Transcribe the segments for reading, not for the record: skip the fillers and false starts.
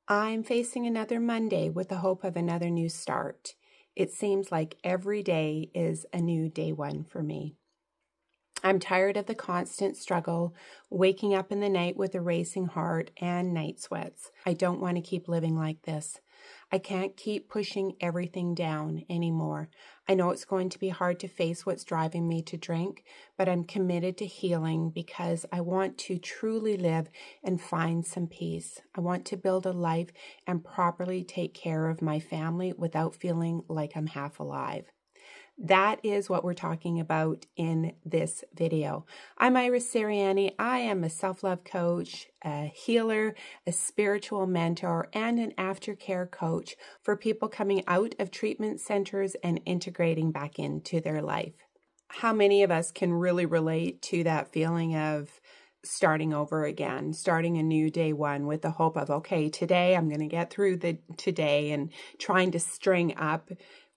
I'm facing another Monday with the hope of another new start. It seems like every day is a new day one for me. I'm tired of the constant struggle, waking up in the night with a racing heart and night sweats. I don't want to keep living like this. I can't keep pushing everything down anymore. I know it's going to be hard to face what's driving me to drink, but I'm committed to healing because I want to truly live and find some peace. I want to build a life and properly take care of my family without feeling like I'm half alive. That is what we're talking about in this video. I'm Iris Sirianni. I am a self-love coach, a healer, a spiritual mentor, and an aftercare coach for people coming out of treatment centers and integrating back into their life. How many of us can really relate to that feeling of starting over again, starting a new day one with the hope of, okay, today I'm going to get through the today, and trying to string up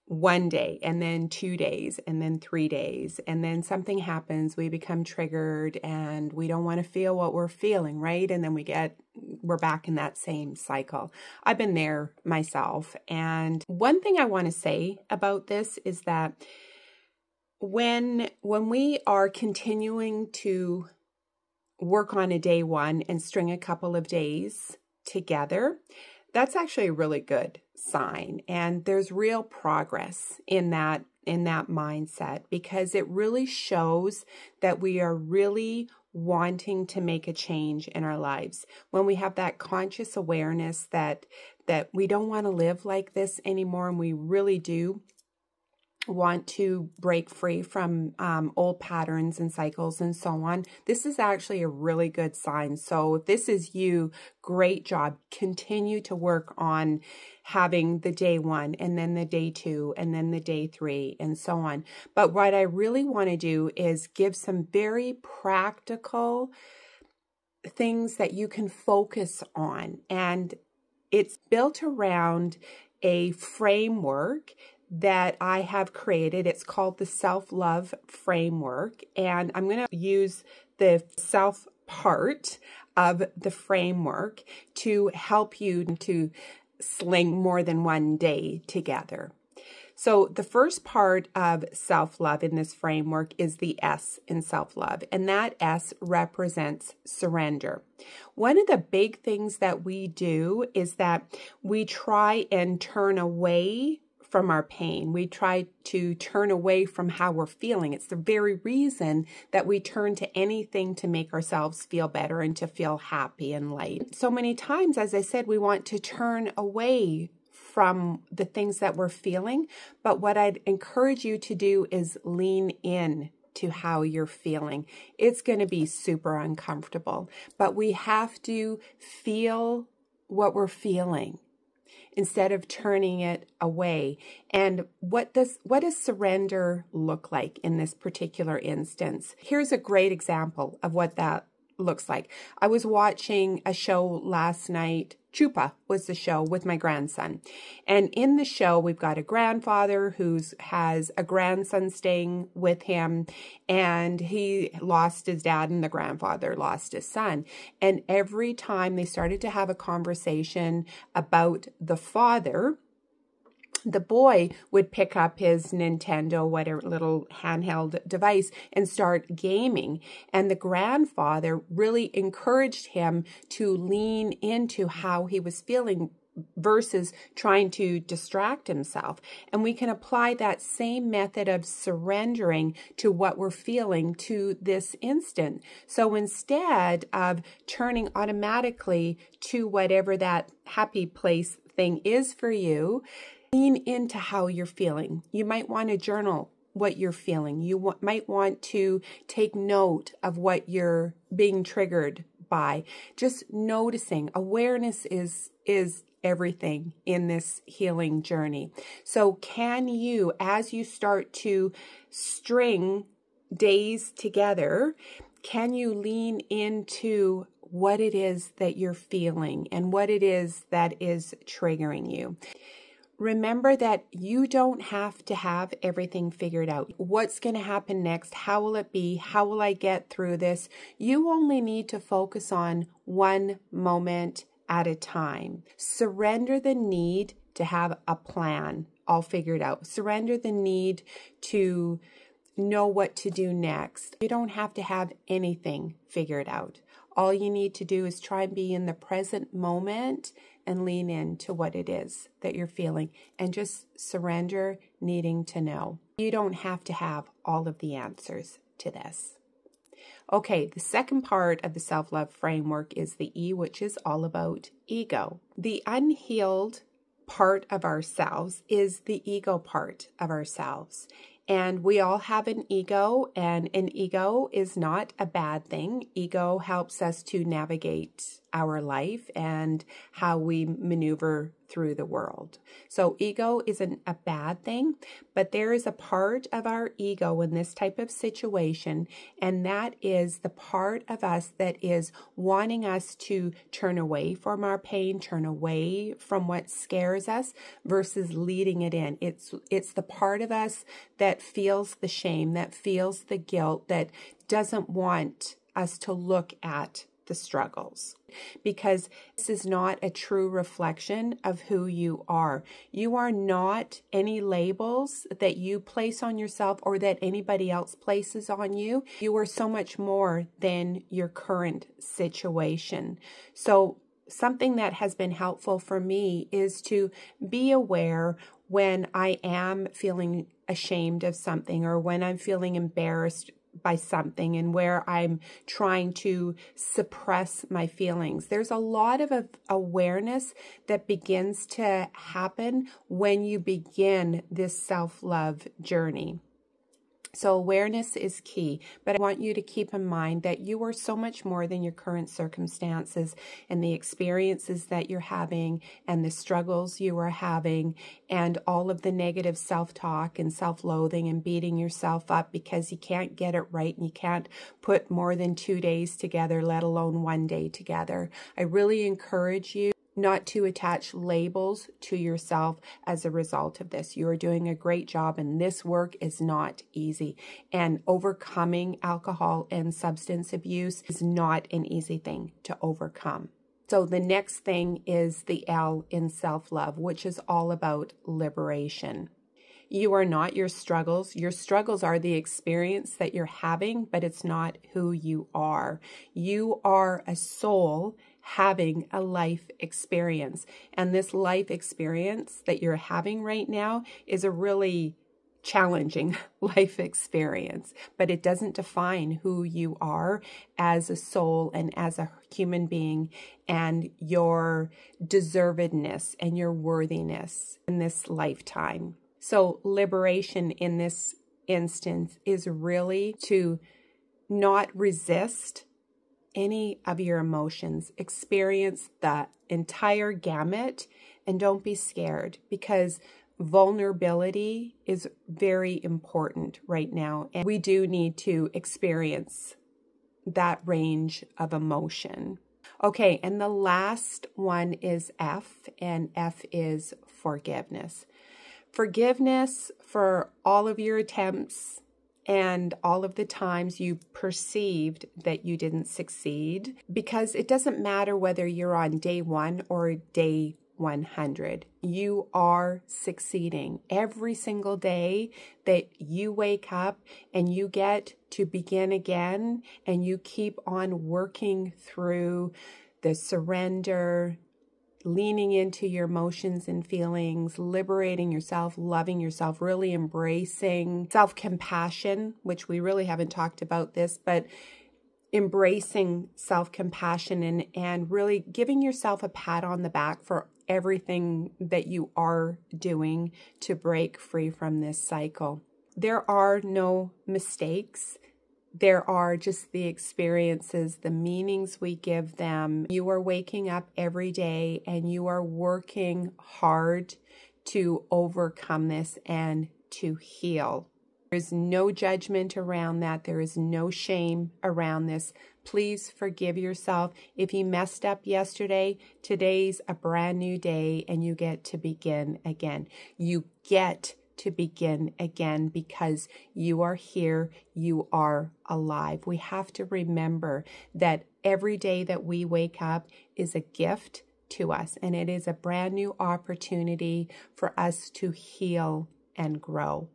one day and then 2 days and then 3 days, and then something happens, we become triggered and we don't want to feel what we're feeling, right? And then we're back in that same cycle. I've been there myself. And one thing I want to say about this is that when we are continuing to work on a day one and string a couple of days together, that's actually a really good sign. And there's real progress in that mindset, because it really shows that we are really wanting to make a change in our lives. When we have that conscious awareness that we don't want to live like this anymore, and we really do want to break free from old patterns and cycles and so on, this is actually a really good sign. So if this is you, great job. Continue to work on having the day one, and then the day two, and then the day three, and so on. But what I really want to do is give some very practical things that you can focus on. And it's built around a framework that I have created. It's called the Self-Love Framework, and I'm going to use the self part of the framework to help you to sling more than one day together. So the first part of self-love in this framework is the S in self-love, and that S represents surrender. One of the big things that we do is that we try and turn away from our pain. We try to turn away from how we're feeling. It's the very reason that we turn to anything to make ourselves feel better and to feel happy and light. So many times, as I said, we want to turn away from the things that we're feeling. But what I'd encourage you to do is lean in to how you're feeling. It's going to be super uncomfortable, but we have to feel what we're feeling instead of turning it away. And what does surrender look like in this particular instance? Here's a great example of what that looks like. I was watching a show last night. Chupa was the show with my grandson. And in the show, we've got a grandfather who has a grandson staying with him, and he lost his dad and the grandfather lost his son. And every time they started to have a conversation about the father, the boy would pick up his Nintendo, whatever little handheld device, and start gaming. And the grandfather really encouraged him to lean into how he was feeling versus trying to distract himself. And we can apply that same method of surrendering to what we're feeling to this instant. So instead of turning automatically to whatever that happy place thing is for you, lean into how you're feeling. You might want to journal what you're feeling. You might want to take note of what you're being triggered by. Just noticing. Awareness is everything in this healing journey. So can you, as you start to string days together, can you lean into what it is that you're feeling and what it is that is triggering you? Remember that you don't have to have everything figured out. What's going to happen next? How will it be? How will I get through this? You only need to focus on one moment at a time. Surrender the need to have a plan all figured out. Surrender the need to know what to do next. You don't have to have anything figured out. All you need to do is try and be in the present moment and lean into what it is that you're feeling and just surrender needing to know. You don't have to have all of the answers to this. Okay, the second part of the self-love framework is the E, which is all about ego. The unhealed part of ourselves is the ego part of ourselves. And we all have an ego, and an ego is not a bad thing. Ego helps us to navigate our life and how we maneuver through the world. So ego isn't a bad thing, but there is a part of our ego in this type of situation, and that is the part of us that is wanting us to turn away from our pain, turn away from what scares us versus leading it in. It's the part of us that feels the shame, that feels the guilt, that doesn't want us to look at the struggles, because this is not a true reflection of who you are. You are not any labels that you place on yourself or that anybody else places on you. You are so much more than your current situation. So something that has been helpful for me is to be aware when I am feeling ashamed of something or when I'm feeling embarrassed by something and where I'm trying to suppress my feelings. There's a lot of awareness that begins to happen when you begin this self-love journey. So awareness is key, but I want you to keep in mind that you are so much more than your current circumstances and the experiences that you're having and the struggles you are having and all of the negative self-talk and self-loathing and beating yourself up because you can't get it right and you can't put more than 2 days together, let alone 1 day together. I really encourage you not to attach labels to yourself as a result of this. You are doing a great job, and this work is not easy. And overcoming alcohol and substance abuse is not an easy thing to overcome. So the next thing is the L in self-love, which is all about liberation. You are not your struggles. Your struggles are the experience that you're having, but it's not who you are. You are a soul having a life experience. And this life experience that you're having right now is a really challenging life experience, but it doesn't define who you are as a soul and as a human being and your deservedness and your worthiness in this lifetime. So liberation in this instance is really to not resist any of your emotions. Experience the entire gamut and don't be scared, because vulnerability is very important right now. And we do need to experience that range of emotion. Okay, and the last one is F, and F is forgiveness. Forgiveness for all of your attempts and all of the times you perceived that you didn't succeed, because it doesn't matter whether you're on day 1 or day 100. You are succeeding every single day that you wake up and you get to begin again, and you keep on working through the surrender, leaning into your emotions and feelings, liberating yourself, loving yourself, really embracing self-compassion, which we really haven't talked about this, but embracing self-compassion and really giving yourself a pat on the back for everything that you are doing to break free from this cycle. There are no mistakes. There are just the experiences, the meanings we give them. You are waking up every day and you are working hard to overcome this and to heal. There's no judgment around that. There is no shame around this. Please forgive yourself. If you messed up yesterday, today's a brand new day and you get to begin again. You get to begin again because you are here, you are alive. We have to remember that every day that we wake up is a gift to us, and it is a brand new opportunity for us to heal and grow.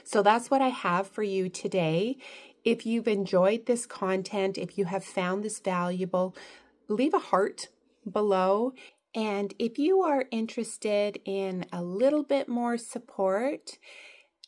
So that's what I have for you today. If you've enjoyed this content, if you have found this valuable, leave a heart below. And if you are interested in a little bit more support,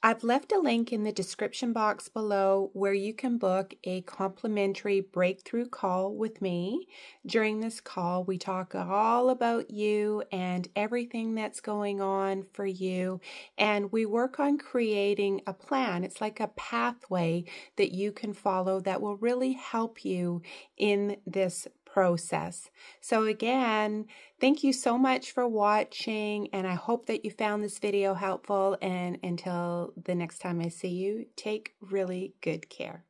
I've left a link in the description box below where you can book a complimentary breakthrough call with me. During this call, we talk all about you and everything that's going on for you, and we work on creating a plan. It's like a pathway that you can follow that will really help you in this process. So again, thank you so much for watching, and I hope that you found this video helpful, and until the next time I see you, take really good care.